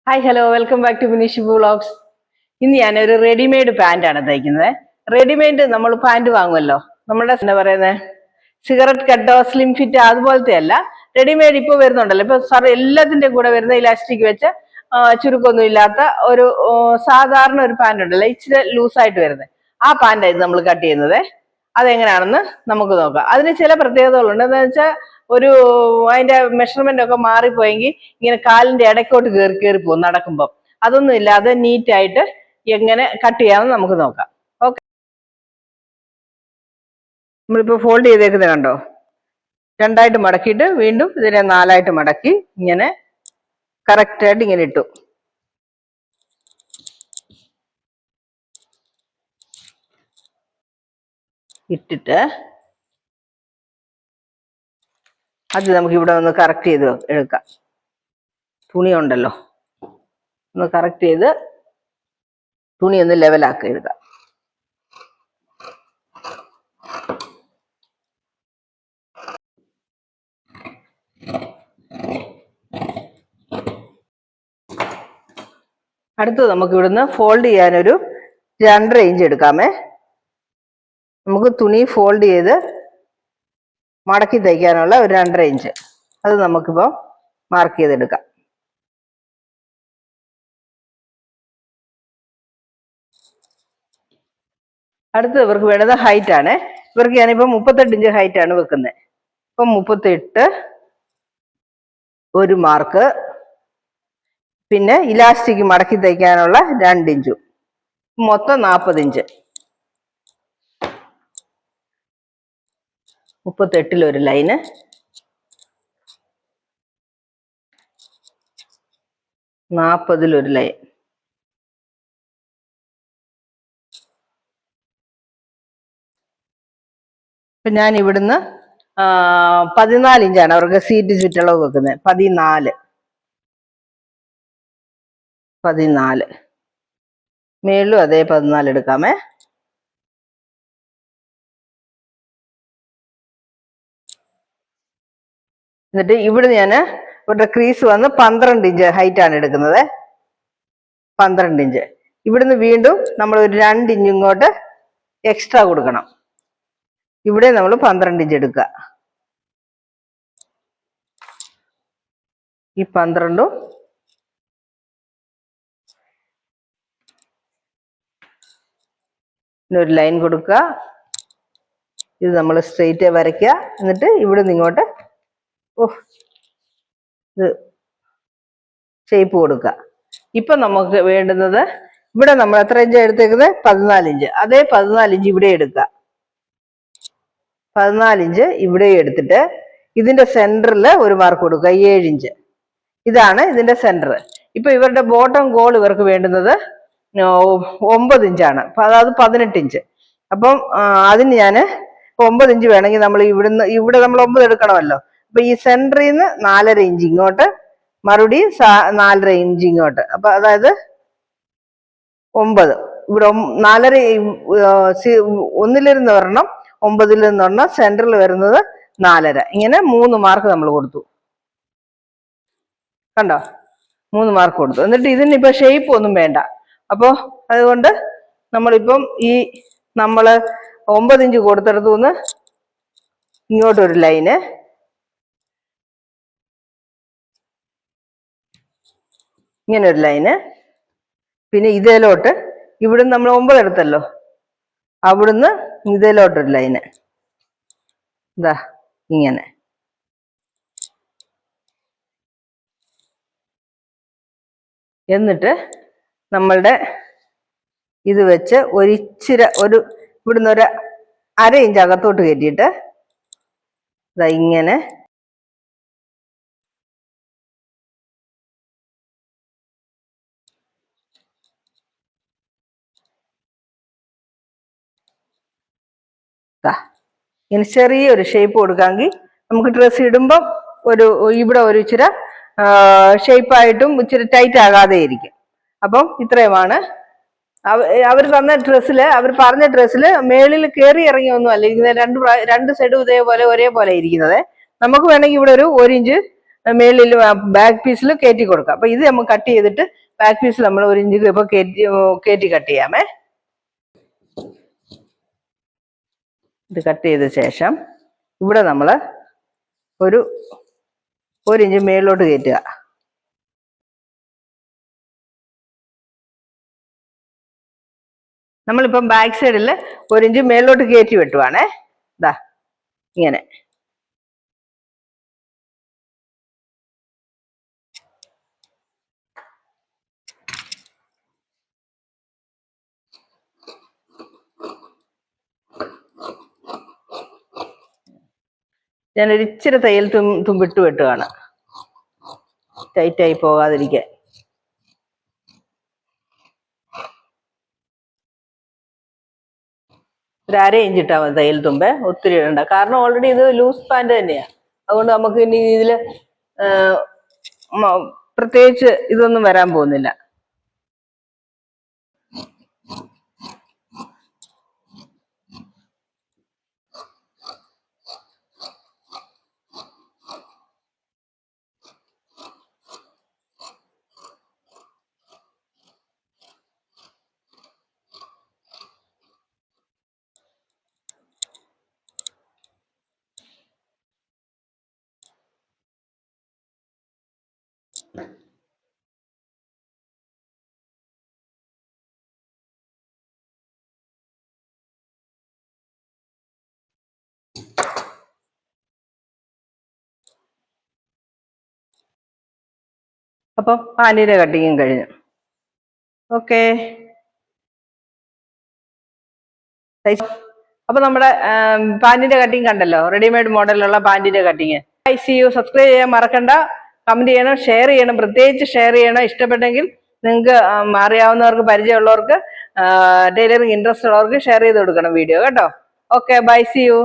Hi hello welcome back to finish vlogs. ഇന്ന് ഞാനൊരു readymade പാൻറ്റാണ് തയ്ക്കുന്നത്. റെഡിമെയ്ഡ് നമ്മൾ പാൻറ് വാങ്ങുമല്ലോ, നമ്മുടെ എന്താ പറയുന്നത് സിഗരറ്റ് കട്ടോ സ്ലിം ഫിറ്റ് അതുപോലത്തെ അല്ല. റെഡിമെയ്ഡ് ഇപ്പോൾ വരുന്നുണ്ടല്ലോ, ഇപ്പൊ എല്ലാത്തിൻ്റെ കൂടെ വരുന്ന ഇലാസ്റ്റിക് വെച്ച് ചുരുക്കൊന്നും ഇല്ലാത്ത ഒരു സാധാരണ ഒരു പാൻറ് ഉണ്ടല്ലോ, ഇച്ചിരി ലൂസായിട്ട് വരുന്നത്. ആ പാൻറ്റായിരുന്നു നമ്മൾ കട്ട് ചെയ്യുന്നത്. അതെങ്ങനെയാണെന്ന് നമുക്ക് നോക്കാം. അതിന് ചില പ്രത്യേകതകളുണ്ട്. എന്താ വെച്ചാൽ അതിന്റെ മെഷർമെന്റ് ഒക്കെ മാറിപ്പോയെങ്കിൽ ഇങ്ങനെ കാലിന്റെ ഇടയ്ക്കോട്ട് കയറി പോകും നടക്കുമ്പോൾ. അതൊന്നും ഇല്ലാതെ നീറ്റായിട്ട് എങ്ങനെ കട്ട് ചെയ്യാമെന്ന് നമുക്ക് നോക്കാം. ഓക്കെ, നമ്മളിപ്പോൾ ഫോൾഡ് ചെയ്തേക്കുന്നത് കണ്ടോ, രണ്ടായിട്ട് മടക്കിയിട്ട് വീണ്ടും ഇതിനെ നാലായിട്ട് മടക്കി ഇങ്ങനെ കറക്റ്റായിട്ട് ഇങ്ങനെ ഇട്ടു. ഇട്ടിട്ട് അത് നമുക്ക് ഇവിടെ ഒന്ന് കറക്റ്റ് ചെയ്ത് എടുക്കാം. തുണി ഉണ്ടല്ലോ, ഒന്ന് കറക്റ്റ് ചെയ്ത് തുണി ഒന്ന് ലെവലാക്കി എടുക്കാം. അടുത്തത് നമുക്ക് ഇവിടുന്ന് ഫോൾഡ് ചെയ്യാനൊരു 2.5 ഇഞ്ച് എടുക്കാമേ. നമുക്ക് തുണി ഫോൾഡ് ചെയ്ത് മടക്കി തയ്ക്കാനുള്ള ഒരു 2.5 ഇഞ്ച്, അത് നമുക്കിപ്പോൾ മാർക്ക് ചെയ്തെടുക്കാം. അടുത്ത് ഇവർക്ക് വേണ്ടത് ഹൈറ്റ് ആണ്. ഇവർക്ക് ഞാനിപ്പോൾ 38 ഇഞ്ച് ഹൈറ്റ് ആണ് വെക്കുന്നത്. ഇപ്പം 38 ഒരു മാർക്ക്, പിന്നെ ഇലാസ്റ്റിക് മടക്കി തയ്ക്കാനുള്ള 2 ഇഞ്ചും, മൊത്തം 40 ഇഞ്ച്. 38 ഒരു ലൈന്, 40 ഒരു ലൈൻ. ഇപ്പൊ ഞാൻ ഇവിടുന്ന് 14 ഇഞ്ചാണ് അവർക്ക് സീറ്റ് ചുറ്റളവ് വെക്കുന്നത്. 14 മേളിലും അതേ 14 എടുക്കാമേ. എന്നിട്ട് ഇവിടെ ഞാൻ ഇവരുടെ ക്രീസ് വന്ന് 12 ഇഞ്ച് ഹൈറ്റ് ആണ് എടുക്കുന്നത്. 12 ഇഞ്ച്. ഇവിടുന്ന് വീണ്ടും നമ്മൾ ഒരു 2 ഇഞ്ച് ഇങ്ങോട്ട് എക്സ്ട്രാ കൊടുക്കണം. ഇവിടെ നമ്മൾ 12 ഇഞ്ച് എടുക്കുക. ഈ 12ഉം ഒരു ലൈൻ കൊടുക്കുക. ഇത് നമ്മൾ സ്ട്രെയിറ്റ് വരയ്ക്കുക. എന്നിട്ട് ഇവിടെ നിന്ന് ഇങ്ങോട്ട് ഇത് ഷേപ്പ് കൊടുക്കുക. ഇപ്പൊ നമുക്ക് വേണ്ടുന്നത്, ഇവിടെ നമ്മൾ എത്ര ഇഞ്ച് എടുത്തേക്കുന്നത്? 14 ഇഞ്ച്. അതേ 14 ഇഞ്ച് ഇവിടെ എടുക്കുക. 14 ഇഞ്ച് ഇവിടെ എടുത്തിട്ട് ഇതിന്റെ സെന്ററിൽ ഒരു മാർക്ക് കൊടുക്കുക, 7 ഇഞ്ച്. ഇതാണ് ഇതിന്റെ സെന്റർ. ഇപ്പൊ ഇവരുടെ ബോട്ടം ഗോൾ ഇവർക്ക് വേണ്ടുന്നത് 9 ഇഞ്ചാണ്, അതായത് 18 ഇഞ്ച്. അപ്പം അതിന് ഞാൻ 9 ഇഞ്ച് വേണമെങ്കിൽ നമ്മൾ ഇവിടെ നമ്മൾ 9 എടുക്കണമല്ലോ. അപ്പൊ ഈ സെന്ററിൽ നിന്ന് 4.5 ഇഞ്ച് ഇങ്ങോട്ട്, മറുപടി 4.5 ഇഞ്ച് ഇങ്ങോട്ട്. അപ്പൊ അതായത് 9. ഇവിടെ 4.5 ഒന്നിലിരുന്ന് വരണം, 9-ൽ നിന്ന് പറഞ്ഞാൽ സെന്ററിൽ വരുന്നത് 4.5. ഇങ്ങനെ 3 മാർക്ക് നമ്മൾ കൊടുത്തു. കണ്ടോ, 3 മാർക്ക് കൊടുത്തു. എന്നിട്ട് ഇതിനിപ്പോ ഷേപ്പ് ഒന്നും വേണ്ട. അപ്പോ അതുകൊണ്ട് നമ്മളിപ്പം നമ്മള് 9 ഇഞ്ച് കൊടുത്തെടുത്തു നിന്ന് ഇങ്ങോട്ടൊരു ലൈന്, ഇങ്ങനെ ഒരു ലൈന്, പിന്നെ ഇതിലോട്ട് ഇവിടുന്ന് നമ്മൾ 9 എടുത്തല്ലോ, അവിടുന്ന് ഇതിലോട്ടൊരു ലൈന്, ഇതാ ഇങ്ങനെ. എന്നിട്ട് നമ്മളുടെ ഇത് വെച്ച് ഇവിടുന്ന് ഒരു 1/2 ഇഞ്ച് അകത്തോട്ട് കയറ്റിയിട്ട് ഇതാ ഇങ്ങനെ ഇങ്ങനെ ചെറിയൊരു ഷേപ്പ് കൊടുക്കാമെങ്കിൽ നമുക്ക് ഡ്രസ്സ് ഇടുമ്പം ഇവിടെ ഒരു ഇച്ചിരി ഷേപ്പായിട്ടും ഇച്ചിരി ടൈറ്റ് ആകാതെ ഇരിക്കും. അപ്പം ഇത്രയുമാണ് അവർ തന്ന ഡ്രസ്സിൽ, അവർ പറഞ്ഞ ഡ്രസ്സിൽ മേളിൽ കയറി ഇറങ്ങി ഒന്നും അല്ല ഇരിക്കുന്നത്. രണ്ട് സൈഡും ഇതേപോലെ ഒരേപോലെ ഇരിക്കുന്നത്. നമുക്ക് വേണമെങ്കിൽ ഇവിടെ ഒരു 1 ഇഞ്ച് മേളിൽ ബാക്ക് പീസിൽ കയറ്റി കൊടുക്കാം. അപ്പൊ ഇത് നമുക്ക് കട്ട് ചെയ്തിട്ട് ബാക്ക് പീസിൽ നമ്മൾ 1 ഇഞ്ച് ഇപ്പൊ കയറ്റി കട്ട് ചെയ്യാമേ. ഇത് കട്ട് ചെയ്ത ശേഷം ഇവിടെ നമ്മൾ ഒരു 1 ഇഞ്ച് മേളിലോട്ട് കയറ്റുക. നമ്മളിപ്പം ബാക്ക് സൈഡിൽ 1 ഇഞ്ച് മേളിലോട്ട് കയറ്റി വെട്ടുവാണേ. ഇതാ ഇങ്ങനെ. ഞാനൊരു ഇച്ചിരി തയ്യൽ തുമ്പിട്ട് വെട്ടുകയാണ്, ടൈറ്റായി പോകാതിരിക്കാൻ. ഒരു 1/2 ഇഞ്ച് ഇട്ടാൽ മതി തയ്യൽ തുമ്പ്, ഒത്തിരി ഇടണ്ട. കാരണം ഓൾറെഡി ഇത് ലൂസ് പാൻറ് തന്നെയാണ്. അതുകൊണ്ട് നമുക്ക് ഇനി ഇതിൽ പ്രത്യേകിച്ച് ഇതൊന്നും വരാൻ പോകുന്നില്ല. അപ്പം പാൻറിന്റെ കട്ടിങ്ങും കഴിഞ്ഞു. ഓക്കെ. അപ്പൊ നമ്മുടെ പാൻറിന്റെ കട്ടിങ് കണ്ടല്ലോ, റെഡിമെയ്ഡ് മോഡലിലുള്ള പാൻറിന്റെ കട്ടിങ്. സബ്സ്ക്രൈബ് ചെയ്യാൻ മറക്കണ്ട, കമന്റ് ചെയ്യണം, ഷെയർ ചെയ്യണം, പ്രത്യേകിച്ച് ഷെയർ ചെയ്യണം. ഇഷ്ടപ്പെട്ടെങ്കിൽ നിങ്ങൾക്ക് അറിയാവുന്നവർക്ക്, പരിചയമുള്ളവർക്ക്, ടൈലറിങ് ഇൻട്രസ്റ്റ് ഉള്ളവർക്ക് ഷെയർ ചെയ്ത് കൊടുക്കണം വീഡിയോ കേട്ടോ. Okay, bye, see U.